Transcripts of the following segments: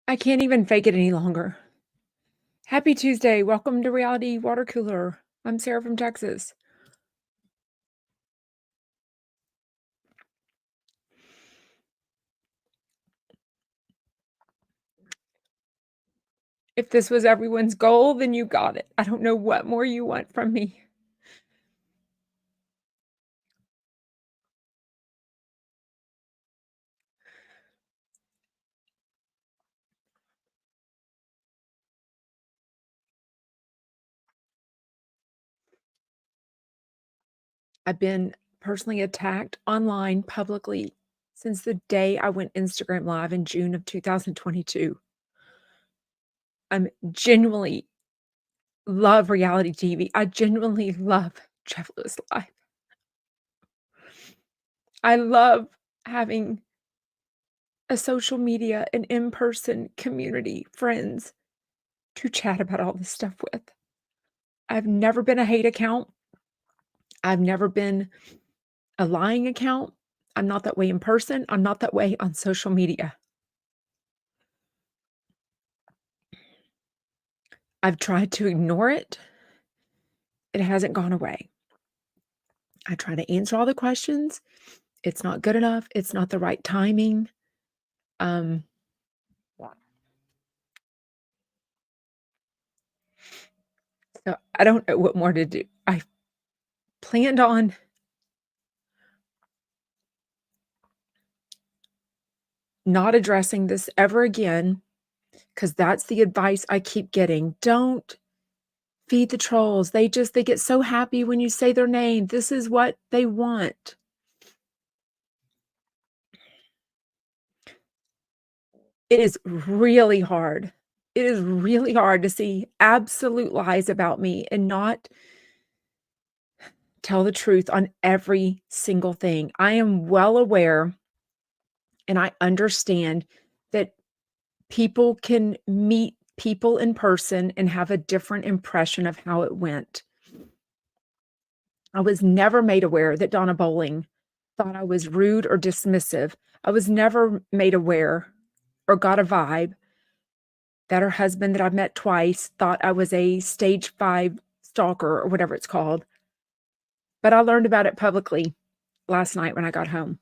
I can't even fake it any longer. Happy Tuesday. Welcome to Reality Water Cooler. I'm Sarah from Texas. If this was everyone's goal, then you got it. I don't know what more you want from me. I've been personally attacked online publicly since the day I went Instagram live in June of 2022. I'm genuinely love reality TV. I genuinely love Jeff Lewis Live. I love having a social media and in-person community, friends to chat about all this stuff with. I've never been a hate account. I've never been a lying account. I'm not that way in person. I'm not that way on social media. I've tried to ignore it. It hasn't gone away. I try to answer all the questions. It's not good enough. It's not the right timing. Um, so I don't know what more to do. I planned on not addressing this ever again because that's the advice I keep getting. Don't feed the trolls. They get so happy when you say their name. This is what they want. It is really hard. It is really hard to see absolute lies about me and not tell the truth on every single thing. I am well aware and I understand that people can meet people in person and have a different impression of how it went. I was never made aware that Donna Bowling thought I was rude or dismissive. I was never made aware or got a vibe that her husband that I've met twice thought I was a stage 5 stalker or whatever it's called. But I learned about it publicly last night when I got home.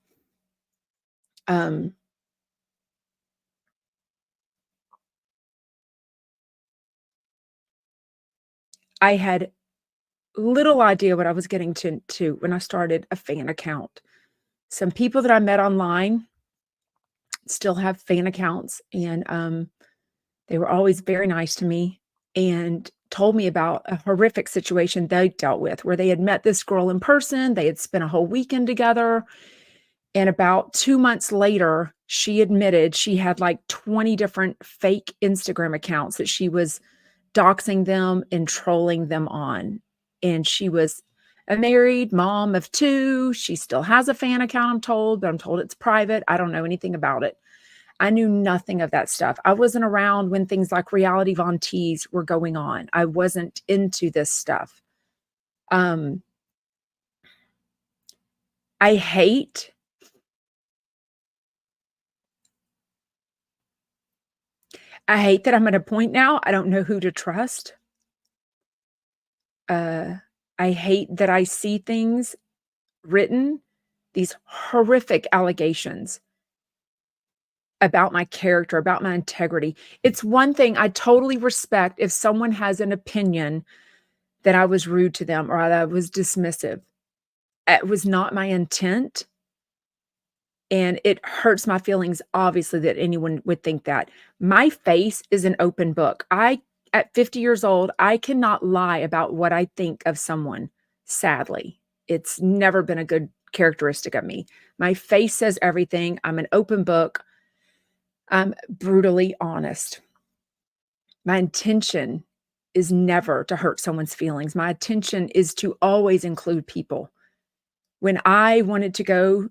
Um, I had little idea what I was getting to when I started a fan account. Some people that I met online still have fan accounts, and they were always very nice to me and told me about a horrific situation they dealt with where they had met this girl in person. They had spent a whole weekend together. And about 2 months later, she admitted she had like 20 different fake Instagram accounts that she was doxing them and trolling them on. And she was a married mom of 2. She still has a fan account, I'm told, but I'm told it's private. I don't know anything about it. I knew nothing of that stuff. I wasn't around when things like reality Von Tees were going on. I wasn't into this stuff. Um, I hate I hate that I'm at a point now, I don't know who to trust. Uh, I hate that I see things written, these horrific allegations about my character, about my integrity. It's one thing I totally respect if someone has an opinion that I was rude to them or that I was dismissive. It was not my intent, and it hurts my feelings, obviously, that anyone would think that. My face is an open book. At 50 years old, I cannot lie about what I think of someone, sadly. It's never been a good characteristic of me. My face says everything. I'm an open book. I'm brutally honest. My intention is never to hurt someone's feelings. My intention is to always include people. When I wanted to go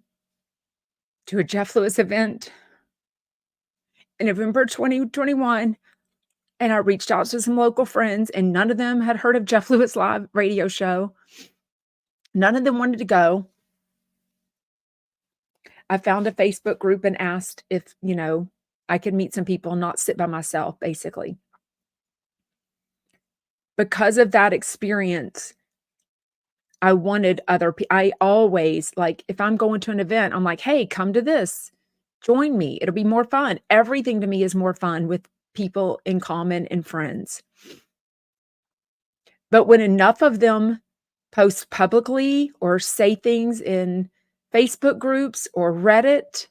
to a Jeff Lewis event in November 2021, and I reached out to some local friends, and none of them had heard of Jeff Lewis Live radio show. None of them wanted to go. I found a Facebook group and asked if, I could meet some people and not sit by myself, basically. Because of that experience, I wanted I always like, if I'm going to an event, I'm like, "Hey, come to this. Join me. It'll be more fun." Everything to me is more fun with people in common and friends. But when enough of them post publicly or say things in Facebook groups or Reddit,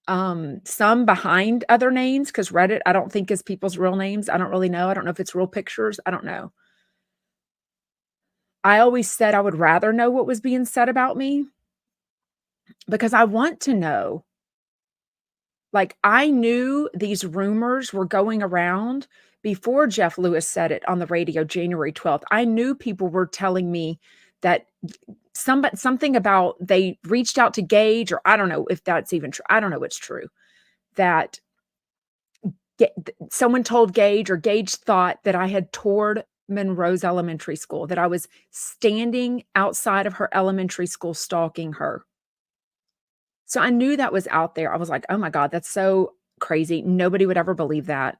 some behind other names, because Reddit, I don't think is people's real names. I don't really know. I don't know if it's real pictures. I don't know. I always said I would rather know what was being said about me because I want to know. Like, I knew these rumors were going around before Jeff Lewis said it on the radio January 12th. I knew people were telling me that something about they reached out to Gage, or I don't know if that's even true. I don't know what's true. That someone told Gage, or Gage thought that I had toured Monroe's elementary school, that I was standing outside of her elementary school stalking her. So I knew that was out there. I was like, "Oh my god, that's so crazy. Nobody would ever believe that."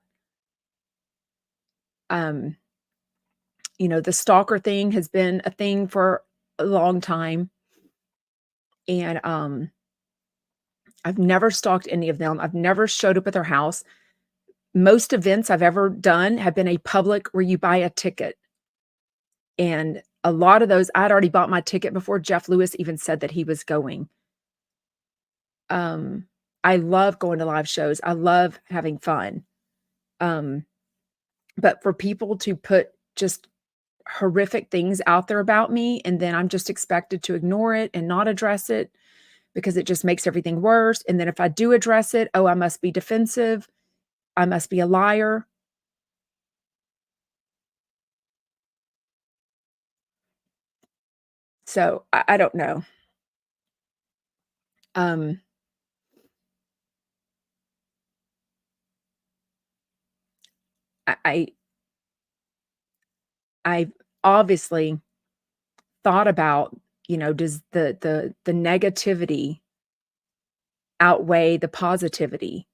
Um, the stalker thing has been a thing for a long time, and, I've never stalked any of them. I've never showed up at their house. Most events I've ever done have been a public where you buy a ticket, and a lot of those, I'd already bought my ticket before Jeff Lewis even said that he was going. Um, I love going to live shows. I love having fun. Um, but for people to put just horrific things out there about me, and then I'm just expected to ignore it and not address it because it just makes everything worse, and then if I do address it, "Oh, I must be defensive. I must be a liar." So, I don't know. Um, I I I've obviously thought about, does the negativity outweigh the positivity?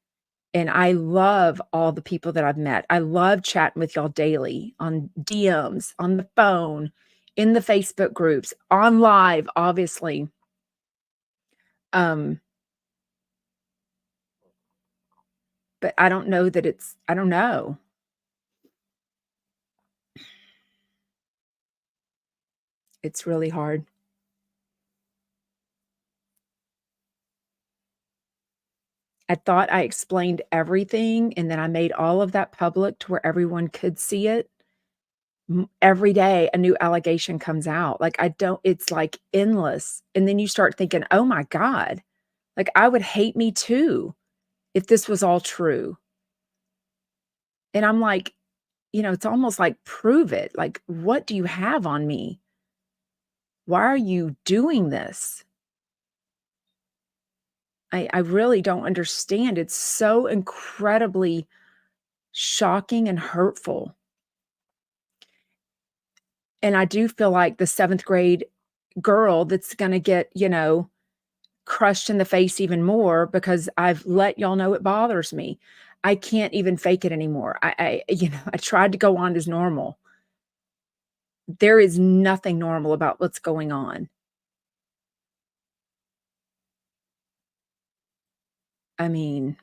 And I love all the people that I've met. I love chatting with y'all daily on DMs, on the phone, in the Facebook groups, on live, obviously. Um, but I don't know that I don't know. It's really hard. I thought I explained everything, and then I made all of that public to where everyone could see it. Every day a new allegation comes out. Like, I don't it's, like, endless, and then you start thinking, "Oh my god." Like, I would hate me too if this was all true. And I'm like, it's almost like, "Prove it." Like, "What do you have on me? Why are you doing this?" I really don't understand. It's so incredibly shocking and hurtful. And I do feel like the 7th grade girl that's gonna get, crushed in the face even more because I've let y'all know it bothers me. I can't even fake it anymore. I tried to go on as normal. There is nothing normal about what's going on. I mean,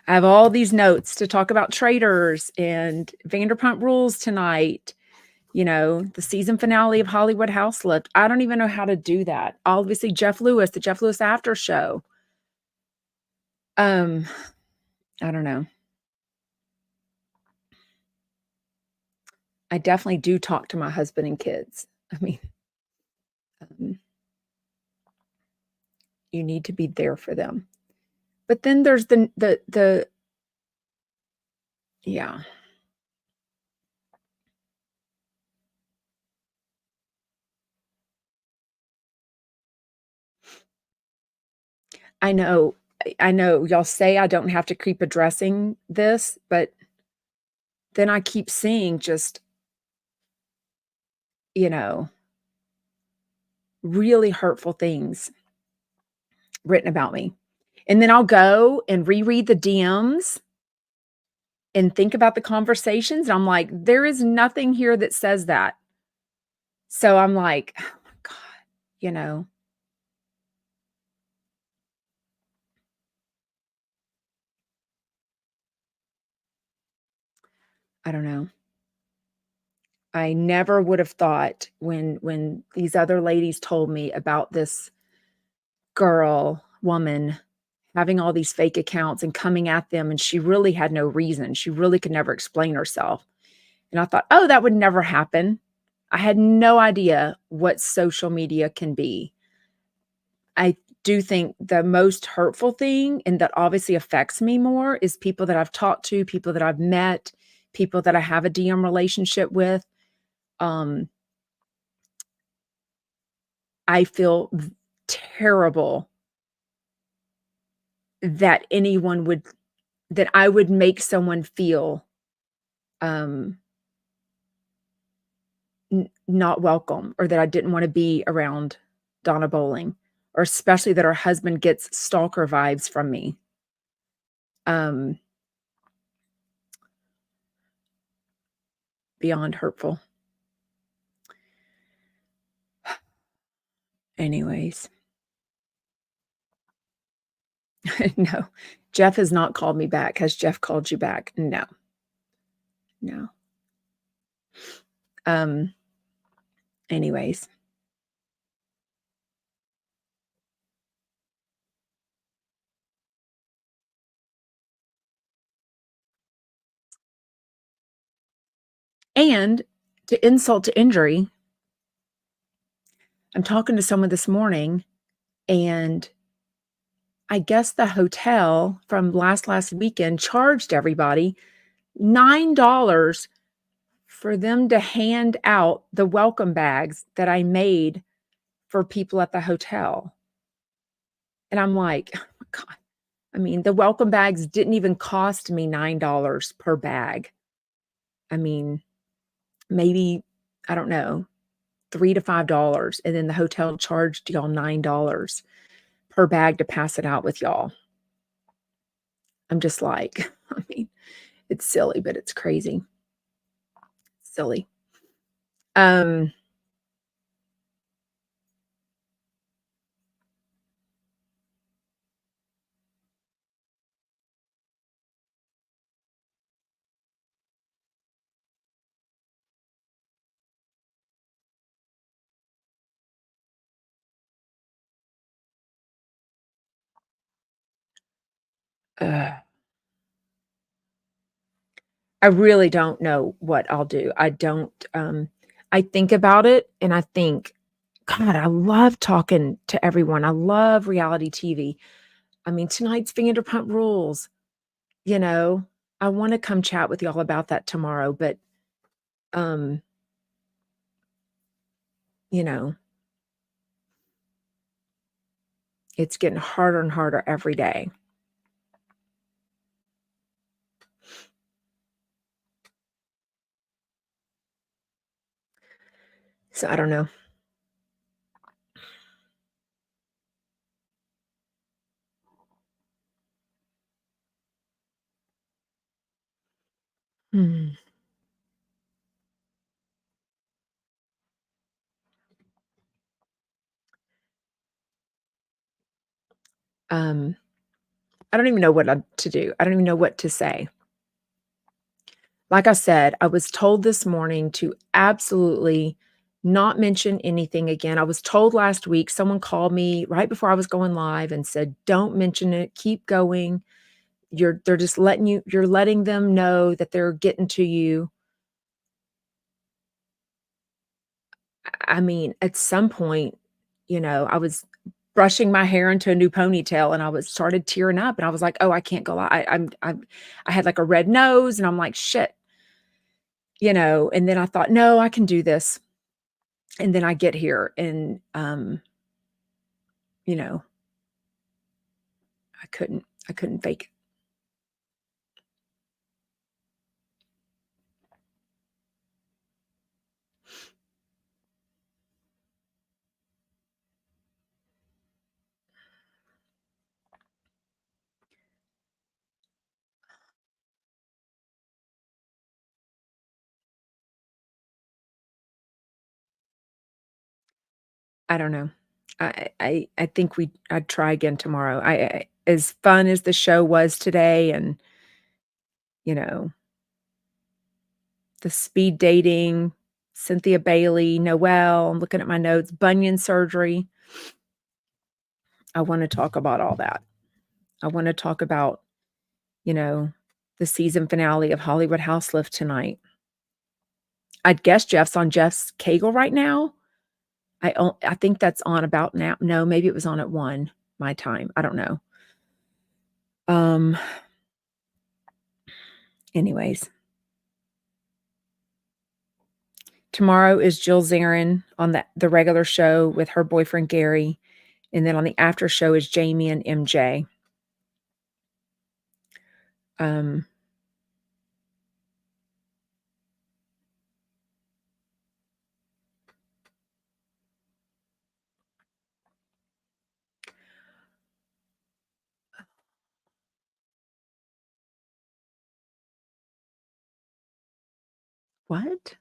I have all these notes to talk about Traitors and Vanderpump Rules tonight, the season finale of Hollywood House Lift. I don't even know how to do that. Obviously, Jeff Lewis, the Jeff Lewis after show. Um, I don't know. I definitely do talk to my husband and kids. I mean, um, you need to be there for them. But then there's the yeah, I know. I know y'all say I don't have to keep addressing this, but then I keep seeing just, you know, really hurtful things written about me. And then I'll go and reread the DMs and think about the conversations, and I'm like, "There is nothing here that says that." So I'm like, "Oh my god," you know? I don't know. I never would have thought when these other ladies told me about this woman, having all these fake accounts and coming at them, and she really had no reason. She really could never explain herself. And I thought, "Oh, that would never happen." I had no idea what social media can be. I do think the most hurtful thing, and that obviously affects me more, is people that I've talked to, people that I've met, people that I have a DM relationship with. Um, I feel terrible that anyone would that I would make someone feel, um, not welcome, or that I didn't wanna be around Donna Bowling, or especially that her husband gets stalker vibes from me. Um, Beyond hurtful. Anyways, no. Jeff has not called me back. Has Jeff called you back? No, no. Um, Anyways, and to insult to injury, I'm talking to someone this morning, and I guess the hotel from last weekend charged everybody $9 for them to hand out the welcome bags that I made for people at the hotel. And I'm like, "Oh my god." I mean, the welcome bags didn't even cost me $9 per bag. I mean, maybe, I don't know, $3 to $5, and then the hotel charged y'all $9 per bag to pass it out with y'all. I'm just like, I mean, it's silly, but it's crazy. Silly. Um, ugh, I really don't know what I'll do. I don't, I think about it and I think, God, I love talking to everyone. I love reality TV. I mean, tonight's Vanderpump Rules, you know, I wanna come chat with y'all about that tomorrow, but, um, you know, it's getting harder and harder every day. So I don't know. Hmm. Um, I don't even know to do. I don't even know what to say. Like I said, I was told this morning to absolutely not mention anything again. I was told last week, someone called me right before I was going live and said, "Don't mention it, keep going. They're just you're letting them know that they're getting to you." I mean, at some point, I was brushing my hair into a new ponytail and I was started tearing up and I was like, "Oh, I can't go I had like a red nose and I'm like, "Shit." And then I thought, "No, I can do this." And then I get here and, you know, I couldn't fake it. I don't know. I think I'd try again tomorrow. As fun as the show was today and, you know, the speed dating, Cynthia Bailey, Noelle, I'm looking at my notes, bunion surgery. I wanna talk about all that. I wanna talk about, you know, the season finale of Hollywood House Lift tonight. I'd guess Jeff's on Jeff's Kegel right now. I think that's on about now. No, maybe it was on at 1 my time. I don't know. Um, anyways. Tomorrow is Jill Zarin on the regular show with her boyfriend Gary, and then on the after show is Jamie and MJ. Um, what?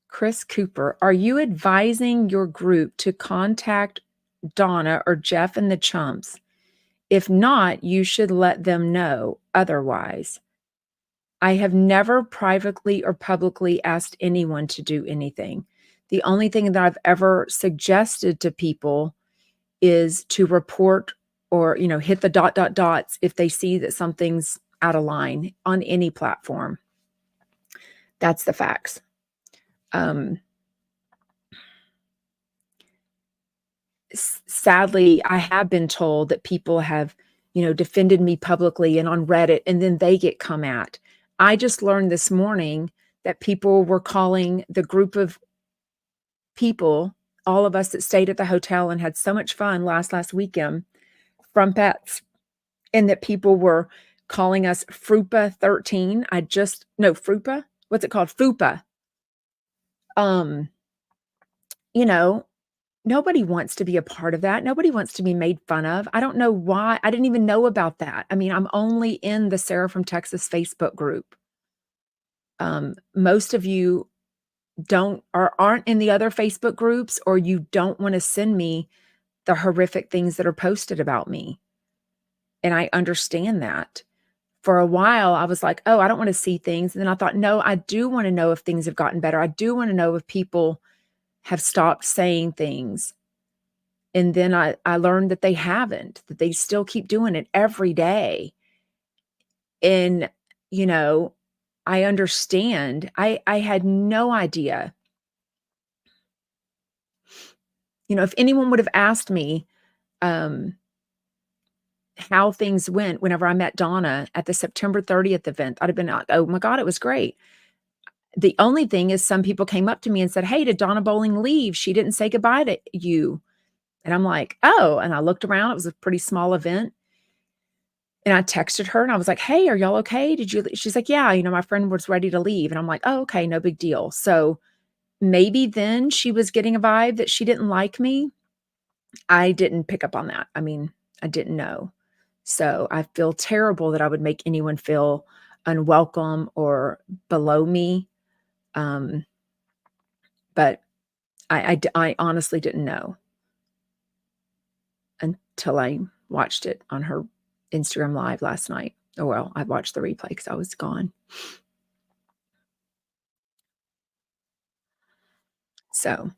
Chris Cooper, are you advising your group to contact Donna or Jeff and the Chumps? If not, you should let them know otherwise. I have never privately or publicly asked anyone to do anything. The only thing that I've ever suggested to people is to report or, hit the ... dots if they see that something's out of line on any platform. That's the facts. Sadly, I have been told that people have, defended me publicly and on Reddit, and then they get come at. I just learned this morning that people were calling the group of people, all of us that stayed at the hotel and had so much fun last weekend, from pets, and that people were calling us Frupa 13. No, Frupa? What's it called? Fupa. Um, you know, Nobody wants to be a part of that. Nobody wants to be made fun of. I don't know why. I didn't even know about that. I mean, I'm only in the Sarah from Texas Facebook group. Most of you aren't in the other Facebook groups, or you don't want to send me the horrific things that are posted about me. And I understand that. For a while, I was like, oh, I don't want to see things. And then I thought, no, I do want to know if things have gotten better. I do want to know if people have stopped saying things. And then I learned that they haven't, that they still keep doing it every day. And, you know, I understand. I had no idea. If anyone would have asked me how things went whenever I met Donna at the September 30th event, I'd have been like, oh my God, it was great. The only thing is some people came up to me and said, hey, did Donna Bowling leave? She didn't say goodbye to you. And I'm like, oh, and I looked around. It was a pretty small event. And I texted her and I was like, hey, are y'all okay? She's like, yeah, my friend was ready to leave. And I'm like, oh, okay, no big deal. So maybe then she was getting a vibe that she didn't like me. I didn't pick up on that. I mean, I didn't know. So I feel terrible that I would make anyone feel unwelcome or below me. But I honestly didn't know until I watched it on her Instagram Live last night. Oh, well, I watched the replay because I was gone. So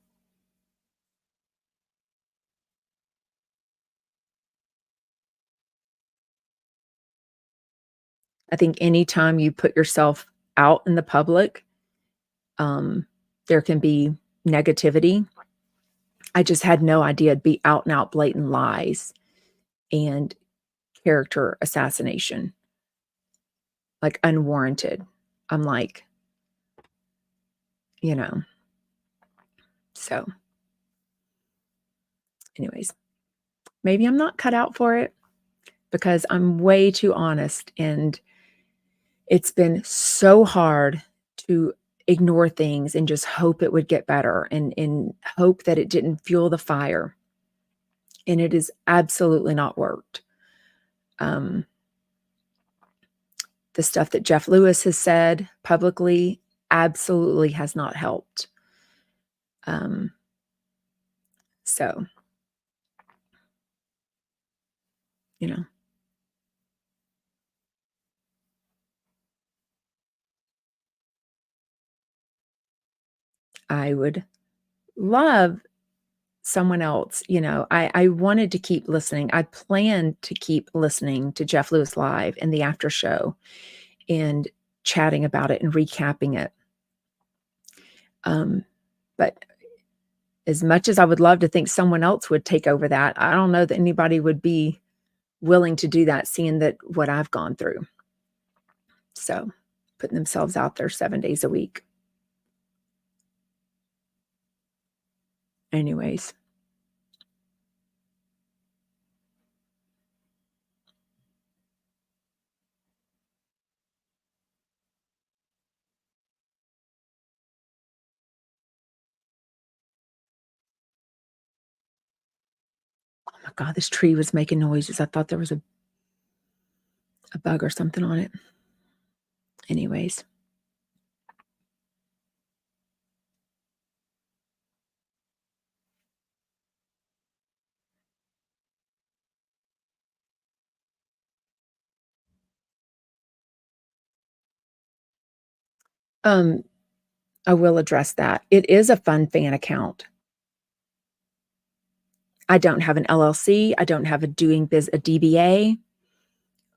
I think anytime you put yourself out in the public, there can be negativity. I just had no idea it'd be out and out blatant lies and character assassination, like unwarranted. I'm like, you know, so anyways, maybe I'm not cut out for it because I'm way too honest, and it's been so hard to ignore things and just hope it would get better and hope that it didn't fuel the fire. And it has absolutely not worked. The stuff that Jeff Lewis has said publicly absolutely has not helped. So, you know, I would love someone else, I wanted to keep listening. I planned to keep listening to Jeff Lewis Live and the after show and chatting about it and recapping it. But as much as I would love to think someone else would take over that, I don't know that anybody would be willing to do that, seeing that what I've gone through. So, putting themselves out there 7 days a week. Anyways. Oh my god, this tree was making noises. I thought there was a bug or something on it. Anyways. Um, I will address that. It is a fun fan account. I don't have an LLC. I don't have a DBA.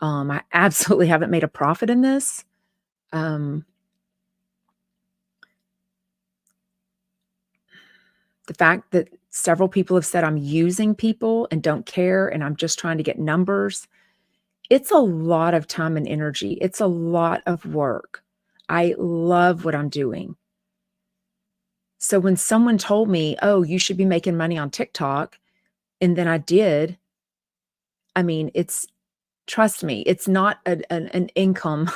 I absolutely haven't made a profit in this. Um, the fact that several people have said I'm using people and don't care and I'm just trying to get numbers, it's a lot of time and energy. It's a lot of work. I love what I'm doing. So when someone told me, "Oh, you should be making money on TikTok," and then I did, I mean, trust me, it's not an income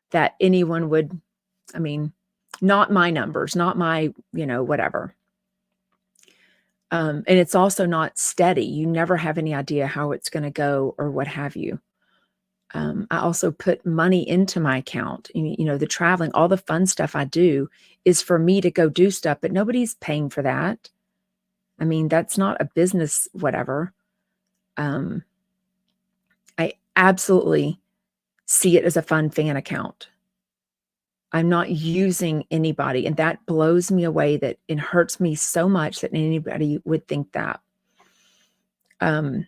that anyone would, I mean, not my numbers, not my, whatever. And it's also not steady. You never have any idea how it's going to go or what have you. I also put money into my account. The traveling, all the fun stuff I do is for me to go do stuff, but nobody's paying for that. I mean, that's not a business, whatever. Um, I absolutely see it as a fun fan account. I'm not using anybody, and that blows me away, that it hurts me so much that anybody would think that. Um,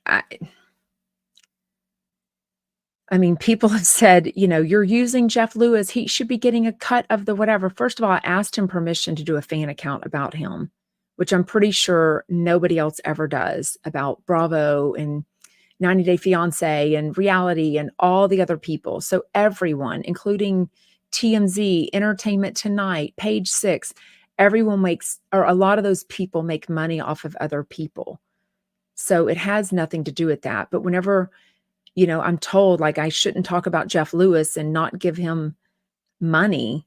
I I mean, people have said, "You're using Jeff Lewis, he should be getting a cut of the whatever." First of all, I asked him permission to do a fan account about him, which I'm pretty sure nobody else ever does, about Bravo and 90 Day Fiancé and Reality and all the other people. So everyone, including TMZ, Entertainment Tonight, Page Six, everyone makes, or a lot of those people make money off of other people. So it has nothing to do with that. But whenever, I'm told like I shouldn't talk about Jeff Lewis and not give him money,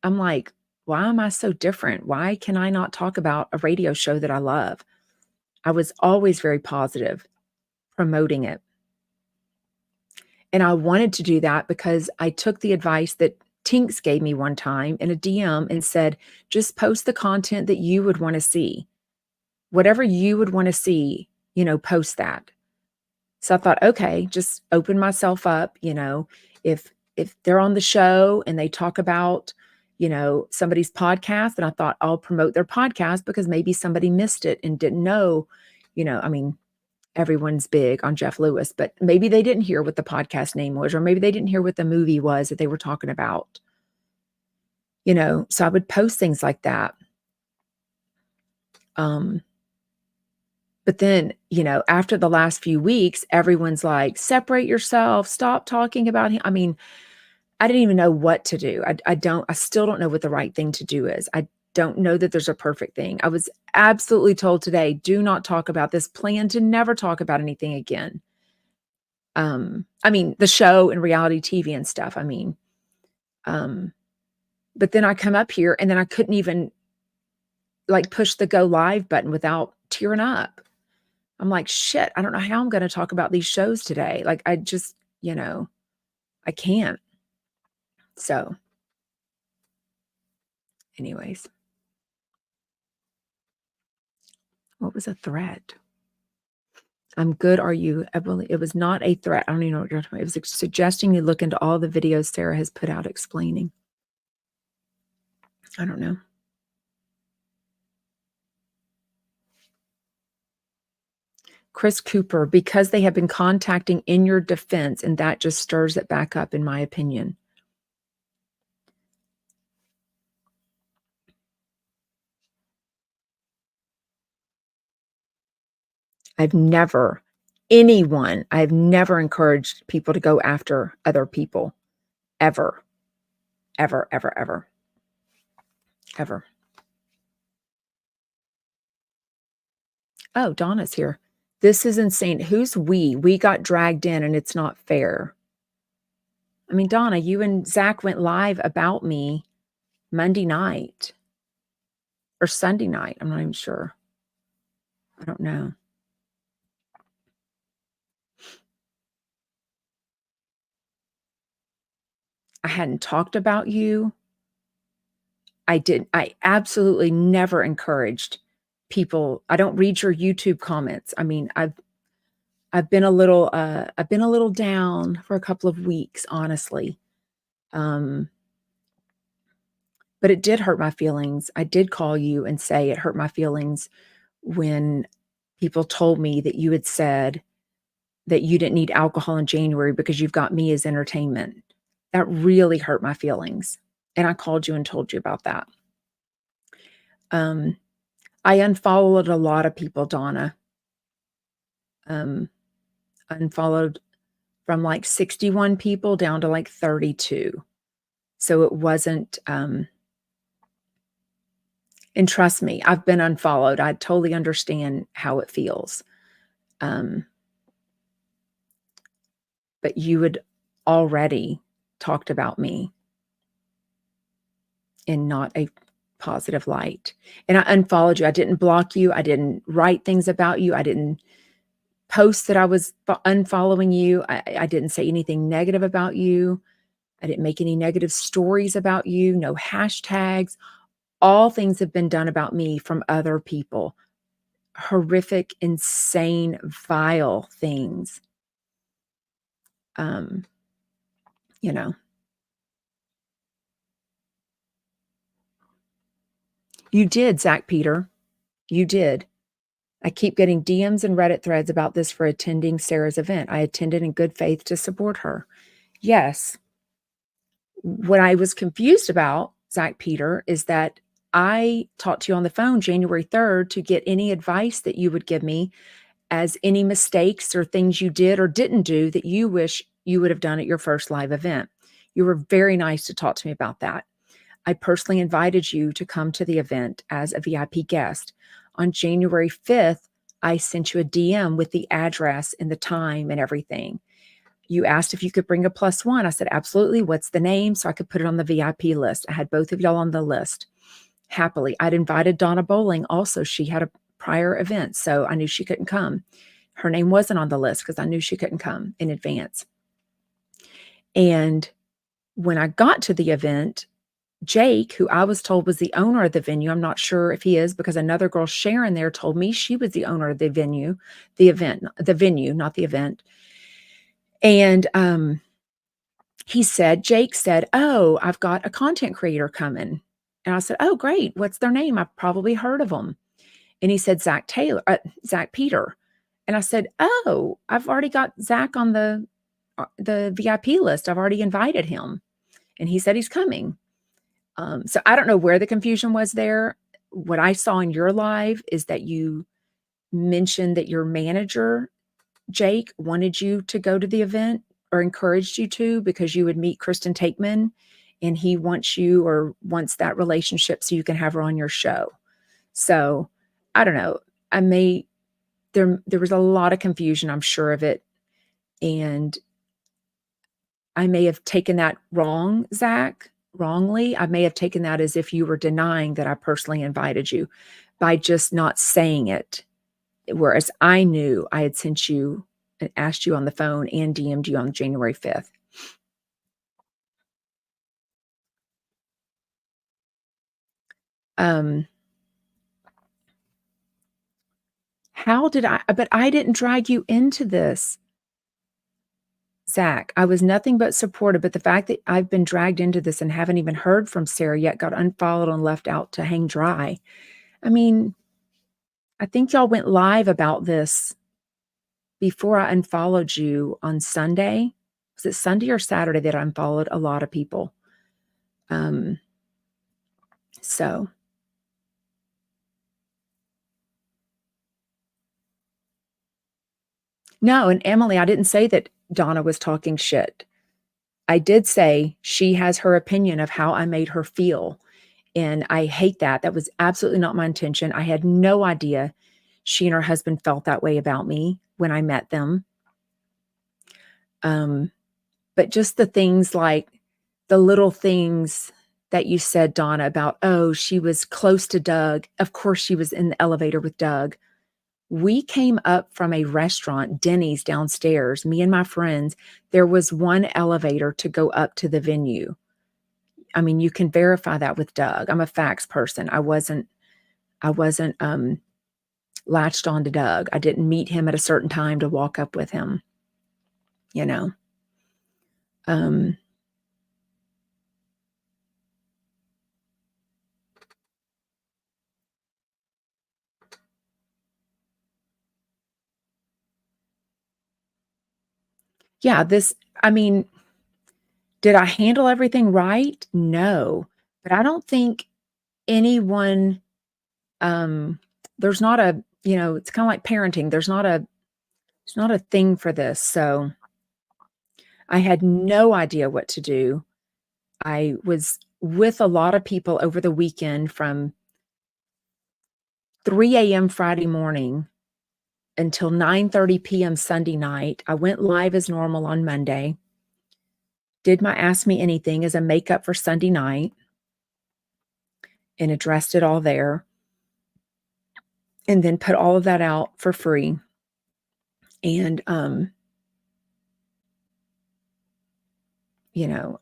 I'm like, why am I so different? Why can I not talk about a radio show that I love? I was always very positive promoting it. And I wanted to do that because I took the advice that Tinks gave me one time in a DM and said, just post the content that you would want to see. Whatever you would want to see, post that. So I thought, okay, just open myself up, if they're on the show and they talk about, somebody's podcast, and I thought I'll promote their podcast because maybe somebody missed it and didn't know, I mean, everyone's big on Jeff Lewis, but maybe they didn't hear what the podcast name was, or maybe they didn't hear what the movie was that they were talking about. So I would post things like that. But then, after the last few weeks, everyone's like, separate yourself, stop talking about him. I mean, I didn't even know what to do. I still don't know what the right thing to do is. I don't know that there's a perfect thing. I was absolutely told today, do not talk about this, plan to never talk about anything again. I mean, the show and reality TV and stuff. I mean, but then I come up here and then I couldn't even like push the go live button without tearing up. I'm like, shit, I don't know how I'm going to talk about these shows today. Like, I just, I can't. So, anyways, what was a threat? I'm good. Are you? It was not a threat. I don't even know what you're talking about. It was suggesting you look into all the videos Sarah has put out explaining. I don't know. Chris Cooper, because they have been contacting in your defense, and that just stirs it back up, in my opinion. I've never encouraged people to go after other people. Ever. Ever, ever, ever. Ever. Oh, Donna's here. This is insane. Who's we? We got dragged in and it's not fair. I mean, Donna, you and Zach went live about me Monday night or Sunday night. I'm not even sure. I don't know. I hadn't talked about you. I absolutely never encouraged people. I don't read your YouTube comments. I mean, I've been a little down for a couple of weeks, honestly. But it did hurt my feelings. I did call you and say it hurt my feelings when people told me that you had said that you didn't need alcohol in January because you've got me as entertainment. That really hurt my feelings. And I called you and told you about that. I unfollowed a lot of people, Donna. Unfollowed from like 61 people down to like 32. So it wasn't, and trust me, I've been unfollowed. I totally understand how it feels. But you had already talked about me in not a positive light. And I unfollowed you. I didn't block you. I didn't write things about you. I didn't post that I was unfollowing you. I didn't say anything negative about you. I didn't make any negative stories about you. No hashtags. All things have been done about me from other people. Horrific, insane, vile things. You know. You did, Zach Peter. You did. I keep getting DMs and Reddit threads about this for attending Sarah's event. I attended in good faith to support her. Yes. What I was confused about, Zach Peter, is that I talked to you on the phone January 3rd to get any advice that you would give me as any mistakes or things you did or didn't do that you wish you would have done at your first live event. You were very nice to talk to me about that. I personally invited you to come to the event as a VIP guest. On January 5th, I sent you a DM with the address and the time and everything. You asked if you could bring a +1. I said, absolutely. What's the name? So I could put it on the VIP list. I had both of y'all on the list. Happily. I'd invited Donna Bowling also. She had a prior event, so I knew she couldn't come. Her name wasn't on the list because I knew she couldn't come in advance. And when I got to the event, Jake, who I was told was the owner of the venue, I'm not sure if he is because another girl, Sharon, there told me she was the owner of the venue, the venue, not the event. And Jake said, oh, I've got a content creator coming. And I said, oh, great. What's their name? I've probably heard of them. And he said, Zach Peter. And I said, oh, I've already got Zach on the VIP list. I've already invited him. And he said he's coming. So I don't know where the confusion was there. What I saw in your live is that you mentioned that your manager, Jake, wanted you to go to the event or encouraged you to because you would meet Kristen Takeman and he wants you or wants that relationship so you can have her on your show. So I don't know. There was a lot of confusion, I'm sure of it. And I may have taken that wrong, Zach, wrongly. I may have taken that as if you were denying that I personally invited you by just not saying it. whereas I knew I had sent you and asked you on the phone and DM'd you on January 5th. Um, how did but I didn't drag you into this, Zach. I was nothing but supportive, but the fact that I've been dragged into this and haven't even heard from Sarah yet, got unfollowed and left out to hang dry. I mean, I think y'all went live about this before I unfollowed you on Sunday. Was it Sunday or Saturday that I unfollowed a lot of people? Um, so no, and Emily, I didn't say that Donna was talking shit. I did say she has her opinion of how I made her feel. And I hate that. That was absolutely not my intention. I had no idea she and her husband felt that way about me when I met them. But just the things like the little things that you said, Donna, about, oh, she was close to Doug. Of course, she was in the elevator with Doug. We came up from a restaurant, Denny's downstairs, me and my friends. There was one elevator to go up to the venue. I mean, you can verify that with Doug. I'm a facts person. I wasn't latched on to Doug. I didn't meet him at a certain time to walk up with him, you know. Um, yeah, I mean, did I handle everything right? No. But I don't think anyone, um, there's not a, it's kind of like parenting. It's not a thing for this. So I had no idea what to do. I was with a lot of people over the weekend from 3 a.m. Friday morning until 9:30 p.m. Sunday night. I went live as normal on Monday, did my Ask Me Anything as a makeup for Sunday night, and addressed it all there, and then put all of that out for free. And, you know,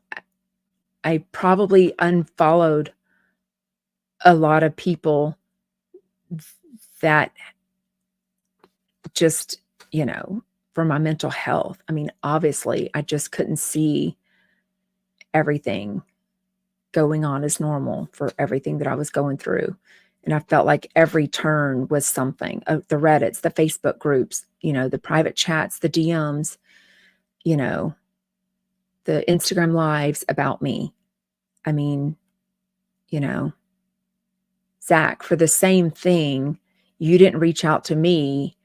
I probably unfollowed a lot of people that just, for my mental health. I mean, obviously, I just couldn't see everything going on as normal for everything that I was going through. And I felt like every turn was something. The Reddits, the Facebook groups, the private chats, the DMs, you know, the Instagram lives about me. I mean, you know, Zach, for the same thing, you didn't reach out to me.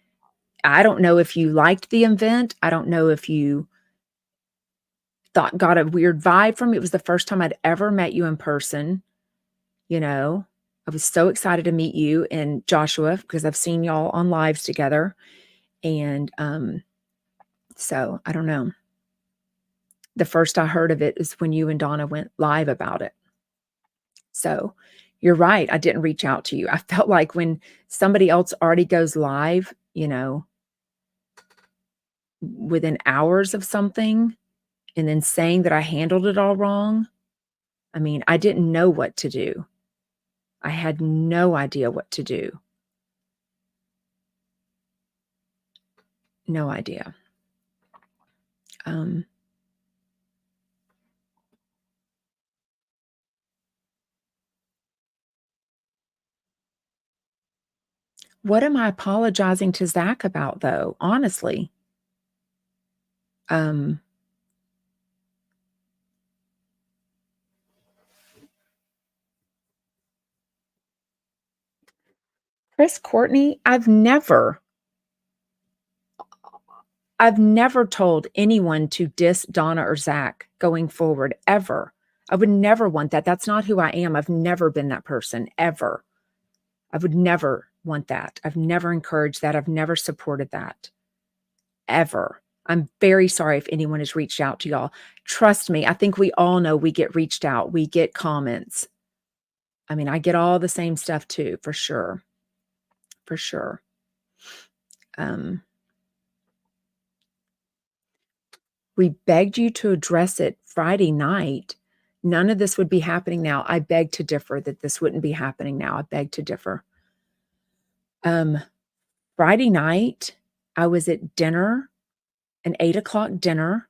I don't know if you liked the event. I don't know if you got a weird vibe from it. It was the first time I'd ever met you in person. I was so excited to meet you and Joshua because I've seen y'all on lives together. And so I don't know. The first I heard of it is when you and Donna went live about it. So you're right. I didn't reach out to you. I felt like when somebody else already goes live, within hours of something and then saying that I handled it all wrong. I mean, I didn't know what to do. I had no idea what to do. No idea. What am I apologizing to Zach about, though? Honestly, um, Chris Courtney, I've never told anyone to diss Donna or Zach going forward, ever. I would never want that. That's not who I am. I've never been that person, ever. I would never want that. I've never encouraged that. I've never supported that, ever. I'm very sorry if anyone has reached out to y'all. Trust me, I think we all know we get reached out. We get comments. I mean, I get all the same stuff too, for sure. For sure. We begged you to address it Friday night. None of this would be happening now. I beg to differ that this wouldn't be happening now. I beg to differ. Friday night, I was at dinner, an 8:00 dinner,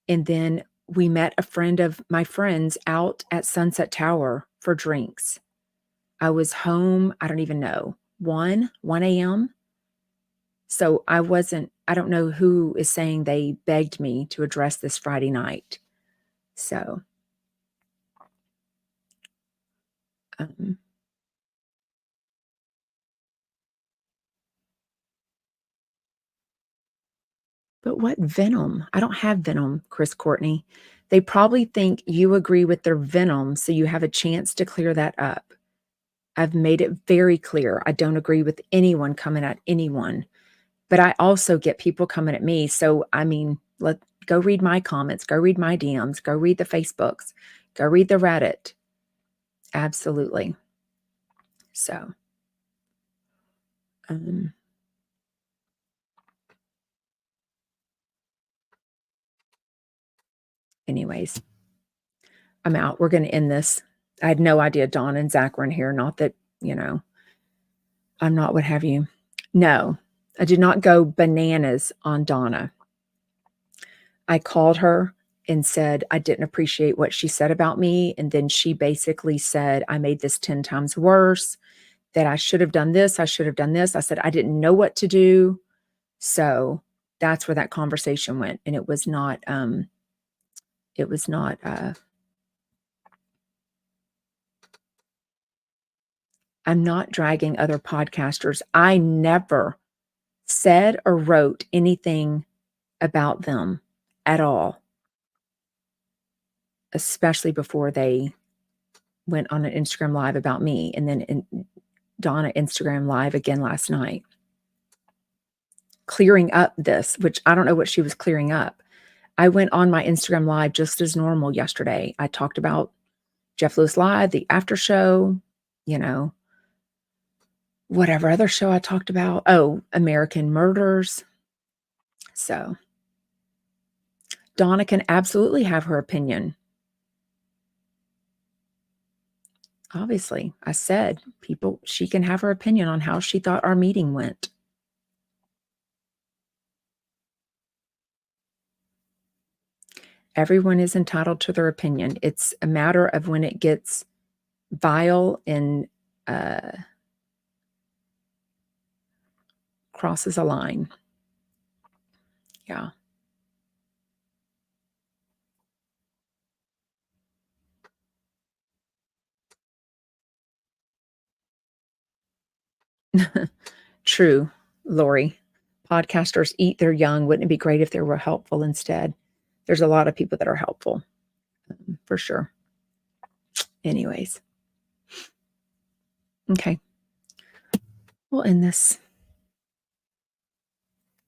and then we met a friend of my friends out at Sunset Tower for drinks. I was home, I don't even know, 1 a.m. So I don't know who is saying they begged me to address this Friday night. So, um, but what venom? I don't have venom, Chris Courtney. They probably think you agree with their venom, so you have a chance to clear that up. I've made it very clear. I don't agree with anyone coming at anyone, but I also get people coming at me. So, I mean, go read my comments, go read my DMs, go read the Facebooks, go read the Reddit. Absolutely. So, um, anyways, I'm out. We're going to end this. I had no idea Dawn and Zach were in here. Not that, I'm not what have you. No, I did not go bananas on Donna. I called her and said I didn't appreciate what she said about me. And then she basically said, I made this 10 times worse, that I should have done this. I should have done this. I said, I didn't know what to do. So that's where that conversation went. And it was not, I'm not dragging other podcasters. I never said or wrote anything about them at all, especially before they went on an Instagram live about me. And then Donna Instagram live again last night, clearing up this, which I don't know what she was clearing up. I went on my Instagram live just as normal yesterday. I talked about Jeff Lewis Live, the after show, whatever other show I talked about. Oh, American Murders. So Donna can absolutely have her opinion. Obviously, I said she can have her opinion on how she thought our meeting went. Everyone is entitled to their opinion. It's a matter of when it gets vile and crosses a line. Yeah. True, Lori. Podcasters eat their young. Wouldn't it be great if they were helpful instead? There's a lot of people that are helpful, for sure. Anyways. Okay. We'll end this.